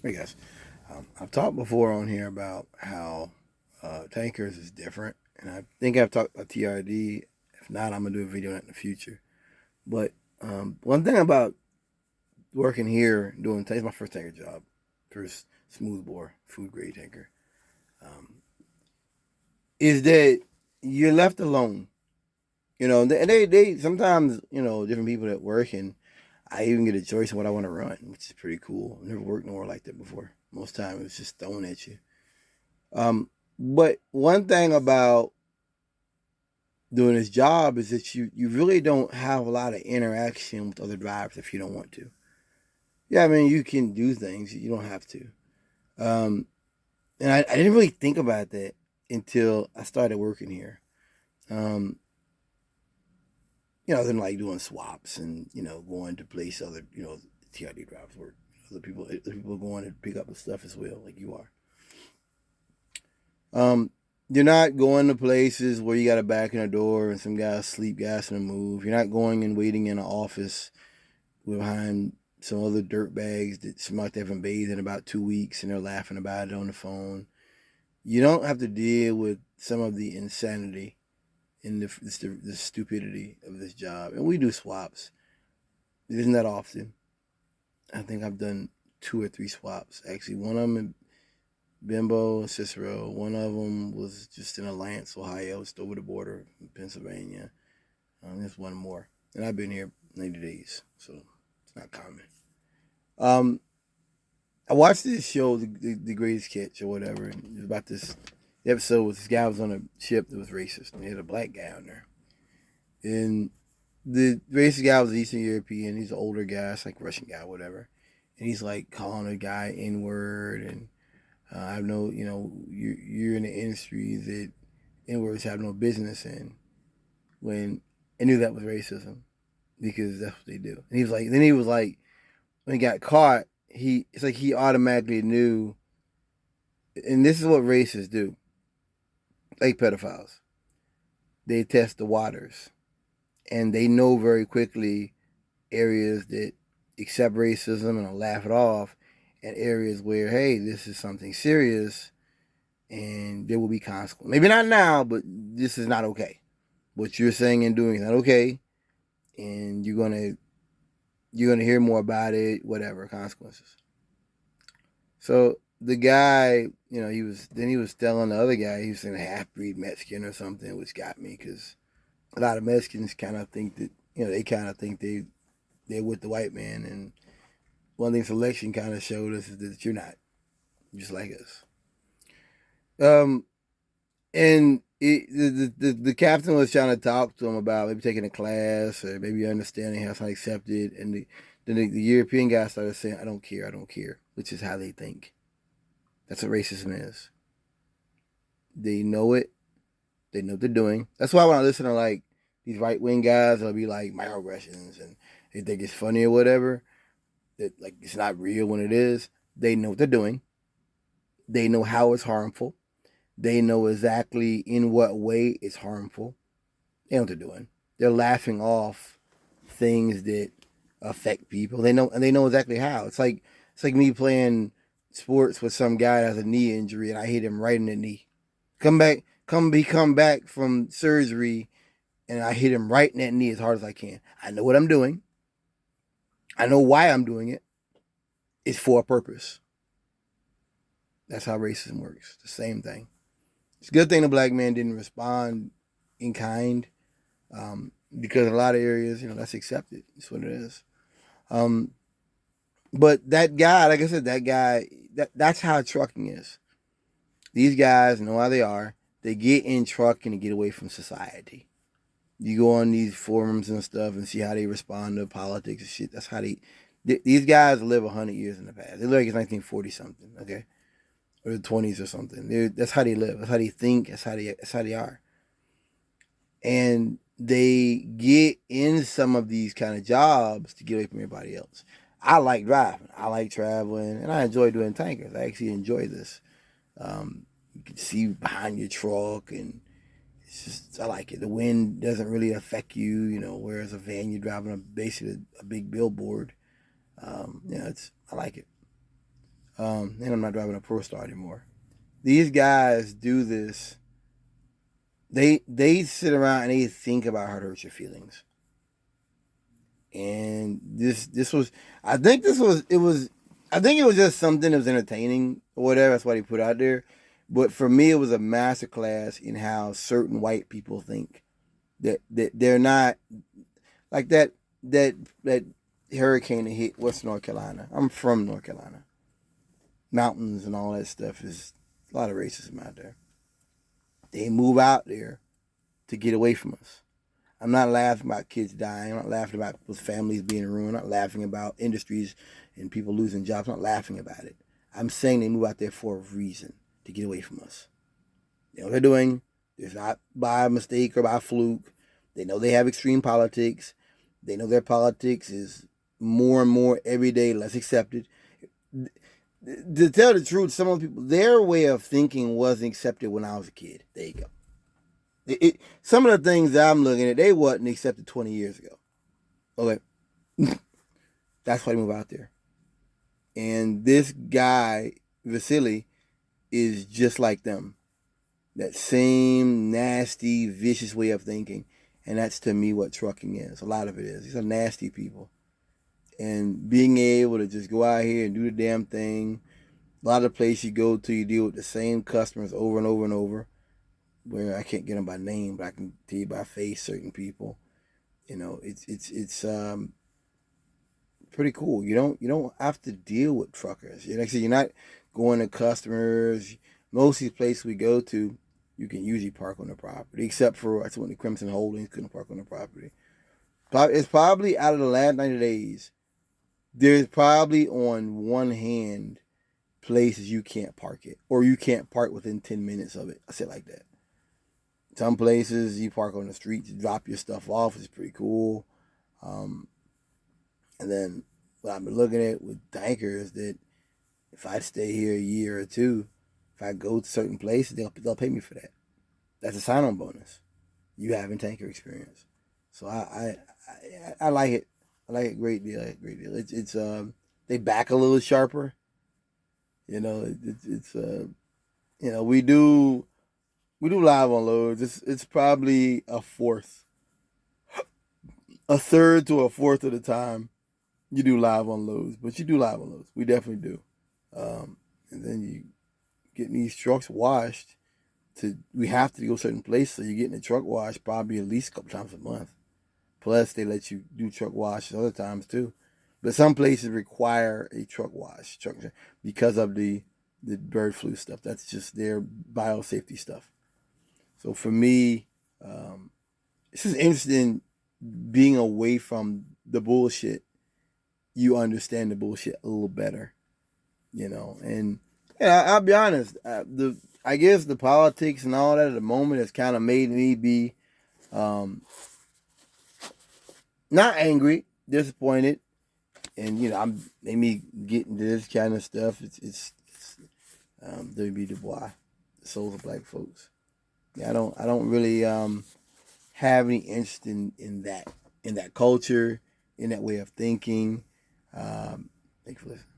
Hey guys, I've talked before on here about how tankers is different, and I think I've talked about TRD. If not, I'm gonna do a video on it in the future. But one thing about working here doing tankers, my first tanker job, first smoothbore food grade tanker, um, is that you're left alone. You know, they sometimes different people that work, and I even get a choice of what I want to run, which is pretty cool. I've never worked nowhere like that before. Most time it's just thrown at you. But one thing about doing this job is that you really don't have a lot of interaction with other drivers if you don't want to. Yeah, I mean you can do things, you don't have to. Um, and I didn't really think about that until I started working here. Um, then like doing swaps and going to place other TRD drivers work. Other people going to pick up the stuff as well, like you are. Um, you're not going to places where you got a back in the door and some guys sleep gas in a move. You're not going and waiting in an office behind some other dirt bags that seem like they haven't bathed in about 2 weeks and they're laughing about it on the phone. You don't have to deal with some of the insanity and the stupidity of this job. And we do swaps. It isn't that often. I think I've done 2 or 3 swaps. Actually, one of them Bimbo and Cicero. One of them was just in Alliance, Ohio, just over the border in Pennsylvania. There's one more. And I've been here 90 days, so it's not common. Um, I watched this show, the Greatest Catch or whatever, and it was about this episode where this guy was on a ship that was racist, and they had a black guy on there. And the racist guy was Eastern European. He's an older guy, it's like Russian guy, whatever. And he's like calling a guy N-word and I know, you're in the industry that N-words have no business in. When I knew that was racism because that's what they do. And he was like, when he got caught, it's like he automatically knew. And this is what racists do, like pedophiles. They test the waters, and they know very quickly areas that accept racism and will laugh it off, and areas where, hey, this is something serious and there will be consequences. Maybe not now, but this is not okay. What you're saying and doing is not okay, and you're gonna hear more about it. Whatever consequences. So the guy, he was telling the other guy he was saying a half breed Mexican or something, which got me because a lot of Mexicans kind of think that they kind of think they're with the white man, and one thing selection kind of showed us is that you're not, just like us. Um, and the captain was trying to talk to him about maybe taking a class or maybe understanding how it's not accepted. And the European guy started saying, I don't care, which is how they think. That's what racism is. They know it. They know what they're doing. That's why when I listen to like these right wing guys, they'll be like microaggressions and they think it's funny or whatever. That like it's not real when it is. They know what they're doing. They know how it's harmful. They know exactly in what way it's harmful. They know what they're doing. They're laughing off things that affect people. They know, and they know exactly how. It's like me playing sports with some guy that has a knee injury, and I hit him right in the knee. Come back from surgery, and I hit him right in that knee as hard as I can. I know what I'm doing. I know why I'm doing it. It's for a purpose. That's how racism works. The same thing. It's a good thing the black man didn't respond in kind, because in a lot of areas, that's accepted. That's what it is. Um, but that guy, like I said, that's how trucking is. These guys know how they are. They get in trucking to get away from society. You go on these forums and stuff and see how they respond to politics and shit. That's how these guys live 100 years in the past. They live like it's 1940 something, okay? Or the 20s or something. That's how they live. That's how they think. That's how they are. And they get in some of these kind of jobs to get away from everybody else. I like driving. I like traveling, and I enjoy doing tankers. I actually enjoy this. You can see behind your truck, and I like it. The wind doesn't really affect you, whereas a van you're driving basically a big billboard. I like it. And I'm not driving a Pro Star anymore. These guys do this. They sit around and they think about how to hurt your feelings. And this was, I think this was it was I think it was just something that was entertaining or whatever. That's why he put out there. But for me, it was a masterclass in how certain white people think. That they're not like that hurricane that hit West North Carolina. I'm from North Carolina. Mountains and all that stuff is a lot of racism out there. They move out there to get away from us. I'm not laughing about kids dying. I'm not laughing about people's families being ruined. I'm not laughing about industries and people losing jobs. I'm not laughing about it. I'm saying they move out there for a reason, to get away from us. They know what they're doing. It's not by mistake or by fluke. They know they have extreme politics. They know their politics is more and more every day less accepted. To tell the truth, some of the people, their way of thinking wasn't accepted when I was a kid. There you go. Some of the things that I'm looking at, they wasn't accepted 20 years ago. Okay. That's why they move out there. And this guy, Vasily, is just like them. That same nasty, vicious way of thinking. And that's, to me, what trucking is. A lot of it is. These are nasty people. And being able to just go out here and do the damn thing. A lot of the places you go to, you deal with the same customers over and over and over. Where I can't get them by name, but I can tell you by face certain people. You know, it's pretty cool. You don't have to deal with truckers. You know, like I said, you're not going to customers. Most of these places we go to, you can usually park on the property, except for I when the Crimson Holdings couldn't park on the property. It's probably out of the last 90 days, there's probably on one hand places you can't park it, or you can't park within 10 minutes of it. I say it like that. Some places you park on the street to drop your stuff off. It's pretty cool. And then what I've been looking at with tankers, that if I stay here a year or two, if I go to certain places, they'll pay me for that. That's a sign-on bonus. You having tanker experience. So I like it. I like it a great deal. Great deal. It's they back a little sharper. You know, it's you know, we do live unloads. It's probably a third to a fourth of the time you do live unloads, but you do live unloads. We definitely do. And then you getting these trucks washed. We have to go certain places, so you're getting the truck washed probably at least a couple times a month. Plus, they let you do truck washes other times too. But some places require a truck wash, because of the bird flu stuff. That's just their biosafety stuff. So for me, it's just interesting being away from the bullshit. You understand the bullshit a little better, you know. And yeah, I'll be honest. I guess the politics and all that at the moment has kind of made me be not angry, disappointed, and you know, I'm made me get into this kind of stuff. It's W.B. Du Bois, the souls of black folks. Yeah, I don't really have any interest in that culture, in that way of thinking. Thanks for listening.